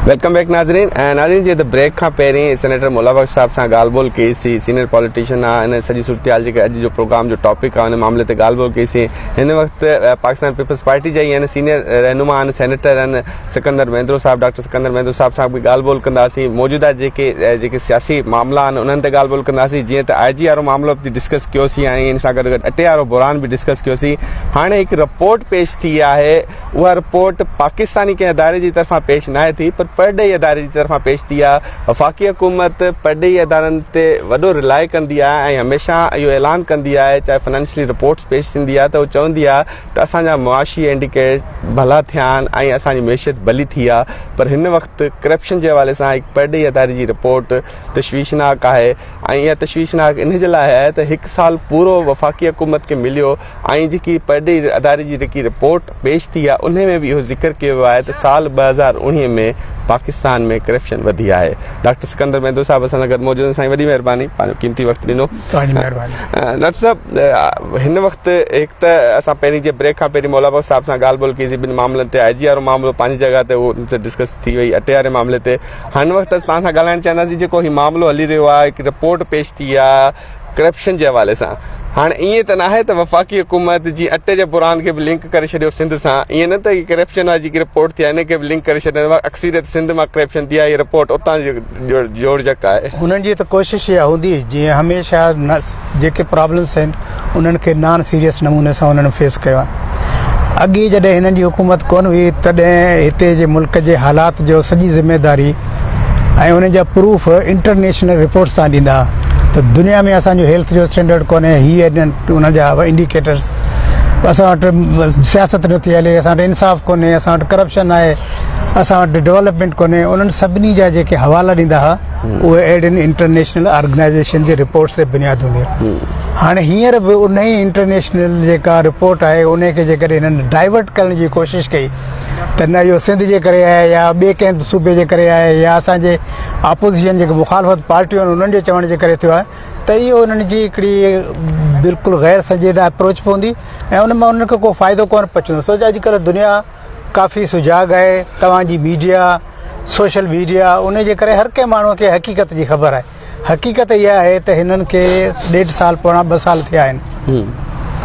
Welcome back नाज़रीन जे brake खां पहिरीं सेनेटर मुल्ला बख्श साहब सां ॻाल्हि ॿोल कईसीं सीनियर पॉलिटिशियन आहे इन सॼी सूरत जेके अॼु जो प्रोग्राम जो टॉपिक आहे उन मामले ते ॻाल्हि ॿोल कईसीं हिन वक़्तु पाकिस्तान पीपल्स पार्टी जा ई आहिनि सीनियर रहनुमा आहिनि सेनेटर आहिनि सिकंदर महेंद्रो साहब डॉक्टर सिकंदर महेंद्रो साहब सां बि ॻाल्हि ॿोल कंदासीं मौजूदा जेके सियासी मामला आहिनि उन्हनि ते ॻाल्हि ॿोल कंदासीं जीअं त IG वारो मामलो बि डिस्कस कयोसीं ऐं इन सां गॾु गॾु अटे वारो बुरहान बि डिस्कस कयोसीं हाणे हिकु रिपोर्ट पेश थी आहे उहा रिपोर्ट पाकिस्तानी कंहिं अदारे जी तरफ़ां पेश नाहे थी पर परॾेही अदारे जी तरफ़ां पेश थी आहे वफ़ाक़ी हुकूमत परॾेही अदारनि ते वॾो रिलाए कंदी आहे ऐं हमेशह इहो ऐलान कंदी आहे चाहे फाइनेंशियली रिपोर्ट्स पेश थींदी आहे त उहो चवंदी आहे त असांजा मुआशी इंडिकेट भला थिया आहिनि ऐं असांजी मैशियत भली थी आहे पर हिन वक़्तु करप्शन जे हवाले सां हिकु परॾेही अदारे जी रिपोर्ट तशवीशनाक आहे ऐं इहा तशवीशनाक इन जे लाइ आहे त हिकु साल पूरो वफ़ाक़ी हुकूमत खे मिलियो ऐं जेकी परॾेही अदारे जी जेकी रिपोर्ट पेश थी आहे उन में बि इहो ज़िक्र कयो वियो आहे त साल 2019 में पाकिस्तान में करप्शन वधी आहे डॉक्टर सिकंदर महेंद्रो साहब असां सां गॾु मौजूदु साईं वॾी महिरबानी पंहिंजो क़ीमती वक़्तु ॾिनो डॉक्टर साहब हिन वक़्तु हिकु त असां पहिरीं जे ब्रेक खां पहिरीं मुल्ला बख्श साहब सां ॻाल्हि ॿोल कईसीं ॿिनि मामलनि ते IG वारो मामिलो पंहिंजी जॻह ते उहो डिस्कस थी वई अटे वारे मामले ते हिन वक़्तु असां तव्हां सां ॻाल्हाइणु चाहींदासीं जेको हीउ मामिलो हली रहियो आहे हिकु रिपोर्ट पेश थी आहे करप्शन जे हवाले सां हाणे ईअं त नाहे त वफ़ाक़ी हुकूमत जी अटे जे बुरहान खे बि लिंक करे छॾियो सिंध सां ईअं न त करप्शन वारी जेकी रिपोर्ट थी आहे इन खे बि लिंक करे छॾियो अक्सरियत सिंध मां करप्शन थी आहे हीअ रिपोर्ट उतां जी जोड़जक आहे हुननि जी त कोशिशि इहा हूंदी जीअं हमेशह जेके प्रॉब्लम्स आहिनि उन्हनि खे नॉन सीरियस नमूने सां उन्हनि फेस कयो आहे अॻे जॾहिं हिननि जी हुकूमत कोन हुई तॾहिं हिते जे मुल्क जे हालात जो सॼी ज़िम्मेदारी ऐं उन जा प्रूफ इंटरनेशनल रिपोर्ट्स तां ॾींदा त दुनिया में असांजो हेल्थ जो स्टैंडर्ड कोन्हे हीअ उन जा इंडिकेटर्स असां वटि सियासत नथी हले असां वटि इंसाफ़ कोन्हे असां वटि करप्शन आहे असां वटि डेवलपमेंट कोन्हे उन्हनि सभिनी जा जेके हवाला ॾींदा हुआ उहे अहिड़ियुनि इंटरनेशनल ऑर्गेनाइज़ेशन जे रिपोर्ट्स ते बुनियादु हूंदी हुई हाणे हींअर बि उन ई इंटरनेशनल जेका रिपोर्ट आहे उन खे जेकॾहिं हिननि डाइवर्ट करण जी कोशिशि कई त न इहो सिंध जे करे आहे या ॿिए कंहिं सूबे जे करे आहे या असांजे अपोज़िशन जेके मुखालफ़त पार्टियूं आहिनि उन्हनि जे चवण जे करे थियो आहे त इहो उन्हनि जी हिकिड़ी बिल्कुलु गैर संजीदा अप्रोच पवंदी ऐं उन मां उन्हनि खे को फ़ाइदो कोन पवंदो छो जो अॼुकल्ह दुनिया काफ़ी सुजाग आहे तव्हांजी मीडिया सोशल मीडिया उन जे करे हर कंहिं माण्हूअ खे हक़ीक़त जी ख़बर आहे हक़ीक़त इहा आहे त हिननि खे 1.5 साल पोणा 2 साल थिया आहिनि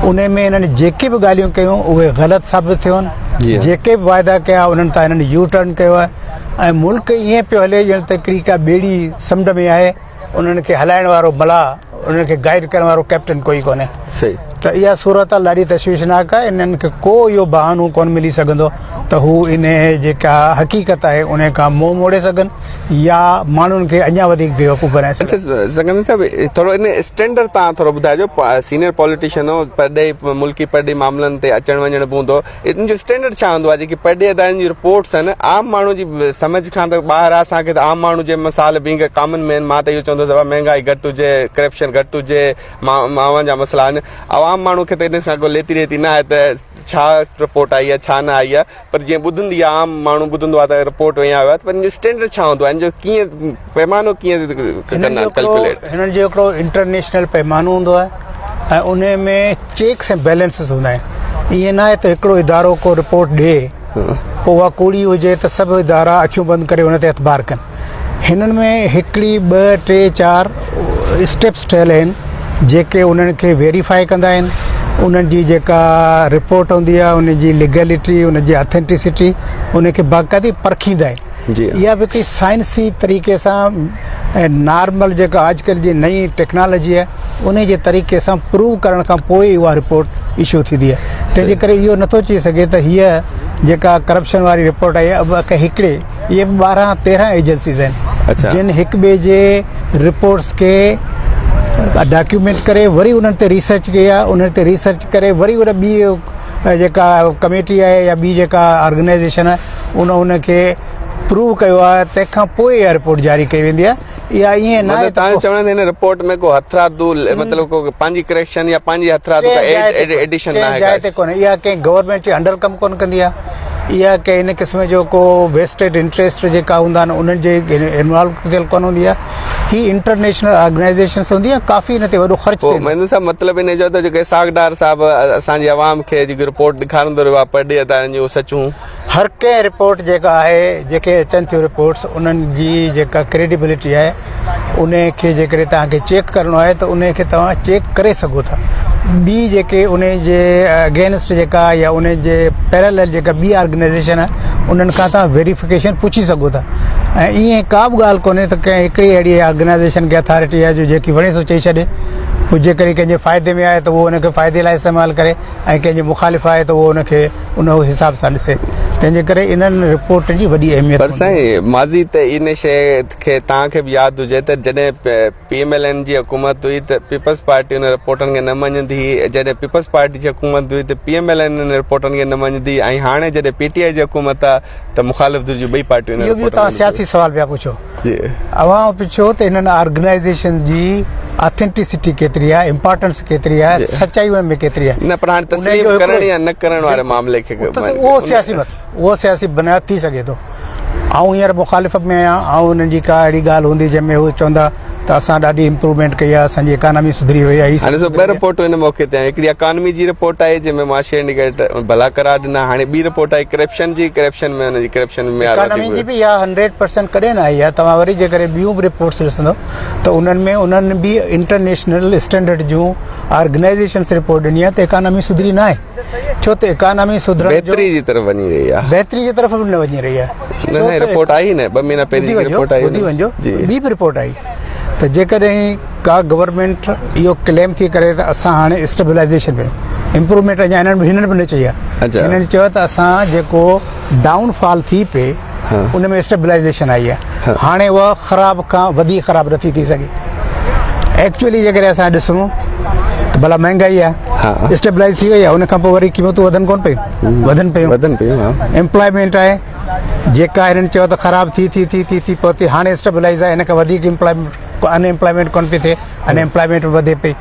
उन में हिननि जेके बि ॻाल्हियूं कयूं उहे ग़लति साबित थियो आहिनि जेके बि वाइदा कया उन्हनि तां हिननि यू टर्न कयो आहे ऐं मुल्क ईअं पियो हले ॼण त हिकिड़ी का ॿेड़ी समुंड में आहे उन्हनि खे हलाइण वारो मलाह उन्हनि खे गाइड करण वारो कैप्टन कोई कोन्हे सही त इहा सूरत ॾाढी तशवीशनाक आहे इन्हनि खे को इहो बहानो कोन मिली सघंदो त हू इन जेका हक़ीक़त आहे उन खां मुंहुं मोड़े सघनि या माण्हुनि खे अञा वधीक बेवकूफ़ बनाए सघनि सिकंदर साहब थोरो इन स्टैंडर्ड तव्हां थोरो ॿुधाइजो सीनियर पॉलिटिशियन हो परॾेही मुल्की परॾेही मामलनि ते अचणु वञणु पवंदो इन जो स्टैंडर्ड छा हूंदो आहे जेकी परॾेही अदारनि जी रिपोर्ट्स आहिनि आम माण्हू जी सम्झ खां त ॿाहिरि आहे असांखे त आम माण्हू जे मसाल बींग कॉमन मैन मां त इहो चवंदुसि महांगाई घटि हुजे करप्शन घटि हुजे माण्हुनि जा मसइला आहिनि आम माण्हू खे त इन खां को लेती रेती न आहे त छा रिपोर्ट आई आहे छा न आई आहे पर जीअं ॿुधंदी आहे आम माण्हू ॿुधंदो आहे त रिपोर्ट ईअं आयो आहे त पर हिन जो स्टैंडर्ड छा हूंदो आहे हिन जो कीअं पैमानो कीअं कैलकुलेट हिननि जो हिकिड़ो इंटरनेशनल पैमानो हूंदो आहे ऐं उन में चेक्स ऐं बैलेंसिस हूंदा आहिनि ईअं न आहे त हिकिड़ो इदारो को रिपोर्ट ॾिए पोइ उहा कूड़ी हुजे त सभु इदारा अखियूं बंदि करे उन ते एतबार कनि हिननि में हिकिड़ी 2 3 4 स्टेप्स ठहियल आहिनि जेके उन्हनि खे वेरीफाई कंदा आहिनि उन्हनि जी जेका रिपोर्ट हूंदी आहे उन जी लीगैलिटी उन जी ऑथेंटिसिटी उन खे बाक़ाइदे परखींदा आहिनि इहा बि हिकिड़ी साइंसी तरीक़े सां ऐं नॉर्मल जेका अॼुकल्ह जी नई टेक्नोलॉजी आहे उन जे तरीक़े सां प्रूव करण खां पोइ ई उहा रिपोर्ट इशू थींदी आहे तंहिंजे करे इहो नथो चई सघे त हीअ जेका करप्शन वारी रिपोर्ट आई आहे हिकिड़े इहे 12-13 एजेंसीज़ आहिनि जिन हिक ॿिए जे रिपोर्ट्स खे डॉक्यूमेंट करे वरी उन्हनि ते रिसर्च कई आहे उन्हनि ते रिसर्च करे वरी उन ॿी जेका कमेटी आहे या ॿी जेका ऑर्गेनाइज़ेशन आहे उनखे प्रूव कयो आहे तंहिंखां पोइ इहा रिपोर्ट जारी कई वेंदी आहे इहा ईअं न आहे तव्हां चवण हिन रिपोर्ट में को हथरादू मतिलबु को पंहिंजी करेक्शन या पंहिंजी हथरादू एडिशन न आहे जाइ ते कोन्हे इहा कंहिं गवर्नमेंट जे अंडर कमु कोन कंदी आहे इहा कंहिं इन क़िस्म जो को वेस्टेड इंट्रस्ट जेका हूंदा आहिनि उन्हनि जे इन्वॉल्व थियल कोन हूंदी आहे ही इंटरनेशनल ऑर्गेनाइज़ेशन्स हूंदी आहे काफ़ी हिन ते वॾो ख़र्च महेंद्र साहब मतिलबु इन जो त जेके सागदार साहब असांजी आवाम खे जेकी रिपोर्ट ॾेखारींदो रहियो आहे परॾेही अदारनि जूं सचूं हर कंहिं रिपोर्ट जेका आहे जेके अचनि थियूं रिपोर्ट्स उन्हनि जी जेका क्रेडिबिलिटी आहे उन खे जेकॾहिं तव्हांखे चेक करिणो आहे त उन खे तव्हां चेक करे सघो था। ॿी जेके उन जे अगेंस्ट जेका या उन जे पैरेलल जेका ॿी ऑर्गेनाइज़ेशन आहे उन्हनि खां तव्हां वेरिफिकेशन पुछी सघो था। ऐं ईअं का बि ॻाल्हि कोन्हे त कंहिं हिकिड़ी अहिड़ी ऑर्गेनाइज़ेशन खे अथॉरिटी आहे जो जेकी वणे थो चई छॾे, पोइ जेकॾहिं कंहिंजे फ़ाइदे में आहे त उहो उनखे फ़ाइदे लाइ इस्तेमालु करे ऐं कंहिंजे मुखालिफ़ आहे त उहो उनखे उन हिसाब सां ॾिसे। तंहिंजे करे इन्हनि रिपोर्ट जी वॾी अहमियत। पर साईं माज़ी त इन शइ खे तव्हांखे बि यादि हुजे त जॾहिं PMLN जी हुकूमत हुई त पीपल्स पार्टी उन रिपोर्टनि खे न मञंदी हुई, जॾहिं पीपल्स पार्टी जी हुकूमत हुई त PMLN उन रिपोर्टनि खे न मञंदी, ऐं हाणे जॾहिं PTI जी हुकूमत आहे त मुखालिफ़ जी ॿई पार्टियूं। इहो बि तव्हां सियासी सवाल पिया पुछो, अवां पुछो त हिननि ऑर्गेनाइज़ेशन जी ऑथेंटिसिटी केतिरी आहे, इम्पोर्टेंस केतिरी आहे, सच्चाई में केतिरी आहे। न पर हाणे तस्लीम करण या न करण वारे मामले खे उहो सियासी बुनियाद थी सघे थो। ऐं हींअर मुखालिफ़ में आहियां ऐं उन्हनि जी का अहिड़ी ॻाल्हि हूंदी जंहिंमें उहे चवंदा त असां ॾाढी इम्प्रूवमेंट कई आहे, असांजी इकानमी सुधरी वई आहे। हाणे ॿ रिपोर्टूं हिन मौक़े ते हिकिड़ी इकानमी जी रिपोर्ट आहे जंहिंमें माशी इंडिकेटर भला करार ॾिना, हाणे ॿी रिपोर्ट आहे करप्शन जी, करप्शन में हुनजी करप्शन में इकानमी जी बि इहा 100% कॾहिं न आई आहे। तव्हां वरी जेकॾहिं ॿियूं बि रिपोर्ट्स ॾिसंदव त उन्हनि बि इंटरनेशनल स्टैंडर्ड जूं ऑर्गेनाइज़ेशन्स रिपोर्ट ॾिनी आहे त इकानमी सुधरी न आहे। छो त इकानमी सुधरण बहितरी जी तरफ़ वञी रही आहे, बहितरी जी तरफ़ बि न वञी रही आहे। रिपोर्ट आई न 2 महीना पहिरीं रिपोर्ट आई, ॿुधी वञो, ॿी बि रिपोर्ट आई त जेकॾहिं का गवर्नमेंट इहो क्लेम थी करे त असां हाणे स्टेबलाइज़ेशन में इम्प्रूवमेंट अञा हिननि बि न चई आहे। हिननि चयो त असां जेको डाउनफॉल थी पए उन में स्टेबलाइज़ेशन आई आहे। हाणे उहा ख़राब खां वधीक ख़राब नथी थी सघे। एक्चुअली जेकॾहिं असां ॾिसूं त भला महांगाई आहे, स्टेबलाइज़ थी वई आहे, उन खां पोइ वरी क़ीमतूं वधनि कोन पियूं, वधनि पियूं। एम्प्लॉयमेंट आहे जेका हिननि चयो त ख़राब थी पहुती, हाणे स्टेबलाइज़ आहे, हिन खां वधीक अनएम्प्लॉयमेंट कोन पई थिए, अनएम्प्लॉयमेंट वधे पई।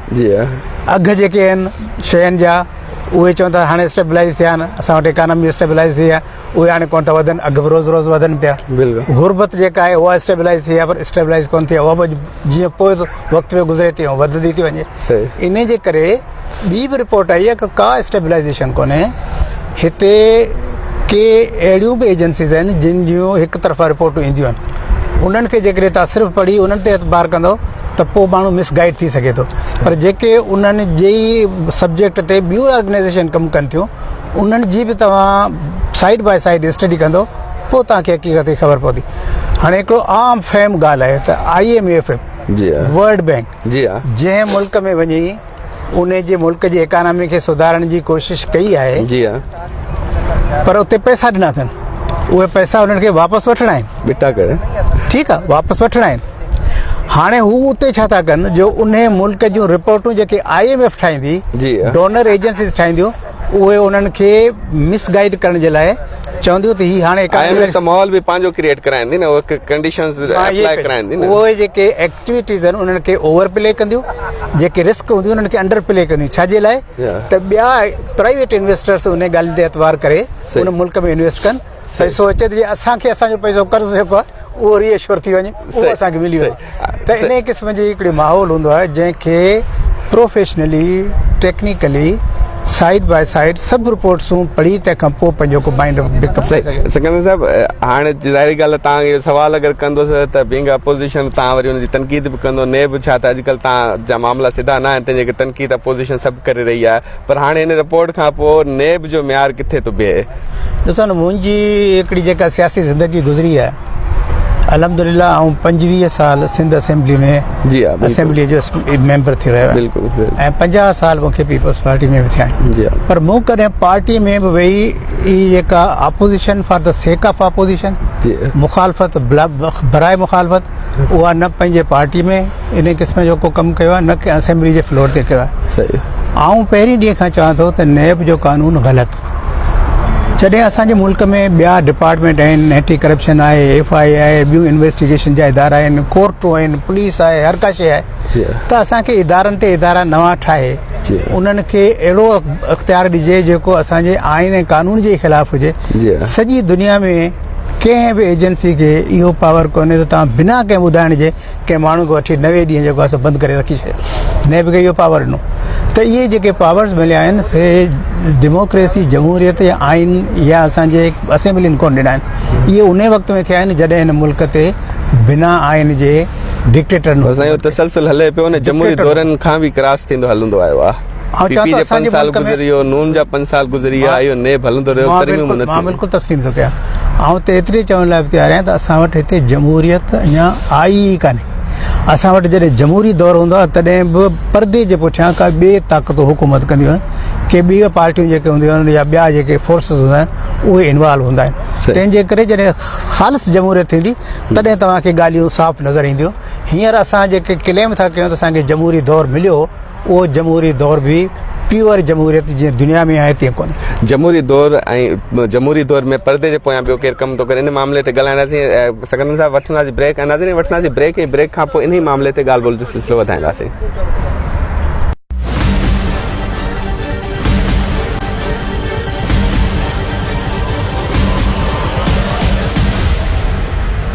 अघु जेके आहिनि शयुनि जा उहे चवनि था हाणे स्टेबलाइज़ थिया आहिनि, असां वटि इकानमी स्टेबलाइज़ थी आहे, उहे हाणे कोन था वधनि, अघु बि रोज़ वधनि पिया। गुरबत जेका आहे उहा स्टेबलाइज़ थी आहे पर स्टेबलाइज़ कोन थी आहे, उहा बि जीअं पोइ वक़्त में गुज़रे थी ऐं वधंदी थी वञे। इन जे करे ॿी बि रिपोर्ट आई आहे की का स्टेबलाइज़ेशन कोन्हे। हिते के अहिड़ियूं बि एजेंसीज़ आहिनि जिन जूं हिकु तरफ़ा रिपोर्टूं ईंदियूं आहिनि, उन्हनि खे जेकॾहिं तव्हां सिर्फ़ु पढ़ी उन्हनि ते एतबार कंदो त पोइ माण्हू मिसगाइड थी सघे थो। पर जेके उन्हनि जे ई सब्जेक्ट ते ॿियूं ऑर्गेनाइज़ेशन कमु कनि थियूं उन्हनि जी बि तव्हां साइड बाय साइड स्टडी कंदो पोइ तव्हांखे हक़ीक़त जी ख़बर पवंदी। हाणे हिकिड़ो आम फैम ॻाल्हि आहे त IMF वर्ल्ड बैंक जंहिं मुल्क में वञी उन जे मुल्क जी इकानमी खे सुधारण जी कोशिशि कई आहे, पर उते पैसा ॾिना अथनि, उहे पैसा उन्हनि खे वापसि वठिणा आहिनि। बिटा करे ठीकु आहे, वापसि वठिणा आहिनि। हाणे हू उते छा था कनि जो उन मुल्क जूं रिपोर्टूं जेके IMF ठाहींदी, डोनर एजेंसीज़ ठाहींदियूं, उहे उन्हनि खे मिसगाइड करण जे लाइ चवंदियूं त हीअ हाणे IMF त माहौल बि पंहिंजो क्रिएट कराईंदी न, उहे कंडीशंस अप्लाई कराईंदी न। उहे जेके एक्टिविटीज़ आहिनि उन्हनि खे ओवर प्ले कंदियूं, जेके रिस्क हूंदियूं उन्हनि खे अंडर प्ले कंदियूं। छाजे लाइ त ॿिया प्राइवेट इन्वेस्टर्स उन ॻाल्हि ते एतबार करे उन मुल्क में इन्वेस्ट कनि, पैसो अचे त असांखे असांजो पैसो कर्ज़ जेको आहे उहो रिएश्योर थी वञे, उहो असांखे मिली वञे। त इन क़िस्म जी हिकिड़ी माहौल हूंदो आहे जंहिंखे professionally technically side by side सभु रिपोर्ट्सूं पढ़ी तंहिंखां पोइ पंहिंजो माइंड पिकअप करे सघे। सिकंदर साहिबु हाणे ज़ाहिरी ॻाल्हि आहे तव्हां इहो सवाल अगरि कंदोसि त बीइंग अपोज़िशन तव्हां वरी हुनजी तनक़ीद बि कंदो, ने बि छा त अॼुकल्ह तव्हां जा मामला सिधा न आहिनि, तंहिंजे तनक़ीद अपोज़िशन सभु करे रही आहे। पर हाणे हिन रिपोर्ट खां पोइ नेब जो म्यार किथे थो बीहे? ॾिसो न, मुंहिंजी हिकिड़ी जेका सियासी ज़िंदगी गुज़री आहे अल्हम्दुलिल्लाह, ऐं 25 साल सिंध असेंबली में असेंबली जो मेंबर थी रहियो आहियां ऐं 50 साल मूंखे पीपल्स पार्टी में बि थिया आहिनि। पर मूं कॾहिं पार्टी में बि वेही ई जेका opposition for the sake of opposition, मुखालफ़त बराए मुखालफ़त, उहा न पंहिंजे पार्टी में इन क़िस्म जो को कमु कयो आहे, न कि असेंबली जे फ्लोर ते कयो आहे। ऐं पहिरीं ॾींहं खां चवां थो त नेब जो कानून ग़लति। जॾहिं असांजे मुल्क में ॿिया डिपार्टमेंट आहिनि, एंटी करप्शन आहे, FI आहे, ॿियूं इन्वेस्टिगेशन जा इदारा आहिनि, कोर्टूं आहिनि, पुलिस आहे, हर का शइ आहे, त असांखे इदारनि ते इदारा नवां ठाहे उन्हनि खे अहिड़ो अख़्तियार ॾिजे जेको असांजे आइन ऐं कानून जे ख़िलाफ़ु हुजे। सॼी दुनिया में कंहिं बि एजेंसी खे इहो पावर कोन्हे त तव्हां बिना कंहिं ॿुधाइण जे कंहिं माण्हू खे वठी 90 ॾींहं जेको आहे सो बंदि करे रखी छॾियो, न बि इहो पावर ॾिनो। त इहे जेके पावर्स मिलिया आहिनि से डेमोक्रेसी, जमहूरियत या आइन या असांजे असेंबलियुनि कोन ॾिना आहिनि। इहे उन वक़्त में थिया आहिनि जॾहिं हिन मुल्क ते बिना आइन जे डिक्टेटर असांजो तसलसल हले पियो न, जमहूरी दौरनि खां बि क्रॉस थींदो हलंदो आयो आहे। पीपी जे 5 साल गुज़री वियो, नून जा 5 साल गुज़री विया, इहो नेब हलंदो रहियो। मां बिल्कुलु तस्लीम थो कयां। ऐं त एतिरी चवण लाइ बि तयारु आहियां त असां वटि हिते जमहूरियत अञा आई ई कान्हे। असां वटि जॾहिं जमहूरी दौरु हूंदो आहे तॾहिं बि परदे जे पुठियां का ॿिए ताक़तूं हुकूमत कंदियूं आहिनि, के ॿियूं पार्टियूं जेके हूंदियूं आहिनि या ॿिया जेके फोर्सिस हूंदा आहिनि उहे इन्वॉल्व हूंदा आहिनि। तंहिंजे करे जॾहिं ख़ालिस जमहूरियत थींदी तॾहिं तव्हांखे ॻाल्हियूं साफ़ु नज़र ईंदियूं। हींअर असां जेके क्लेम था कयूं त असांखे जमहूरी दौरु मिलियो, उहो जमहूरी दौरु बि प्योर जमहूरियत जीअं दुनिया में आहे तीअं कोन्हे। जमहूरी दौर ऐं जमहूरी दौर में परदे जे पोयां ॿियो केरु कमु थो करे, इन मामले ते ॻाल्हाईंदासीं। सकंदर साहिबु वठंदासीं ब्रेक, नाज़रीन वठंदासीं ब्रेक, ऐं ब्रेक खां पोइ इन ई मामले ते ॻाल्हि ॿोल जो सिलसिलो वधाईंदासीं।